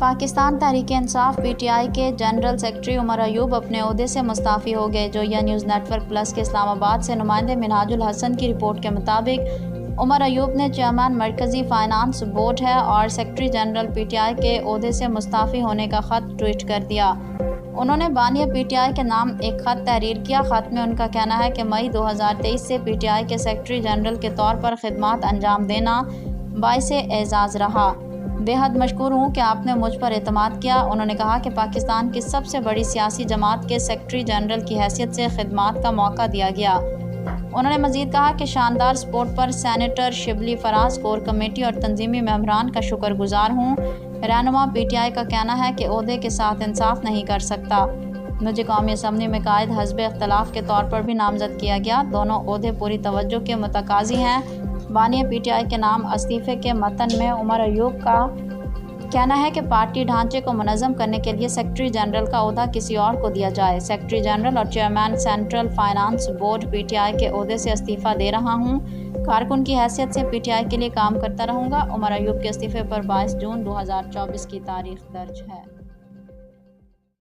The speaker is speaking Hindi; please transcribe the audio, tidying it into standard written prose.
पाकिस्तान तहरीक-ए-इंसाफ (PTI) के जनरल सेक्रेटरी उमर अयूब अपने ओहदे से मुस्ताफ़ी हो गए। जोया न्यूज़ नेटवर्क प्लस के इस्लामाबाद से नुमाइंदे मिनहाजुल हसन की रिपोर्ट के मुताबिक उमर अयूब ने चेयरमैन मरकज़ी फ़ाइनेंस बोर्ड है और सेक्रेटरी जनरल PTI के ओहदे से मुस्ताफ़ी होने का ख़त ट्वीट कर दिया। उन्होंने बानिया PTI के नाम एक ख़त तहरीर किया। ख़त में उनका कहना है कि मई 2023 से PTI के सेक्रेटरी जनरल के तौर पर खिदमात अंजाम देना बाइसे एज़ाज़ रहा। बेहद मशकूर हूँ कि आपने मुझ पर एतमाद किया। उन्होंने कहा कि पाकिस्तान की सबसे बड़ी सियासी जमात के सेक्रेटरी जनरल की हैसियत से खिदमात का मौका दिया गया। उन्होंने मज़ीद कहा कि शानदार सपोर्ट पर senator Shibli Faraz, core committee और तंजीमी मेंबरान का शुक्रगुजार हूँ। रहनुमा PTI का कहना है कि ओहदे के साथ इंसाफ नहीं कर सकता। मुझे कौमी असम्बली में कायद हज़ब इख्तलाफ के तौर पर भी नामज़द किया गया। दोनों ओहदे पूरी तवज्जो के मुतकाज़ी हैं। बानिया PTI के नाम इस्तीफ़े के मतन में उमर अयूब का कहना है कि पार्टी ढांचे को मुनज़्ज़म करने के लिए सेक्रेटरी जनरल का ओहदा किसी और को दिया जाए। सेक्रेटरी जनरल और chairman central finance board PTI के ओहदे से इस्तीफ़ा दे रहा हूँ। कारकुन की हैसियत से PTI के लिए काम करता रहूँगा। उमर अयूब के इस्तीफ़े पर 22 जून 2024 की तारीख दर्ज है।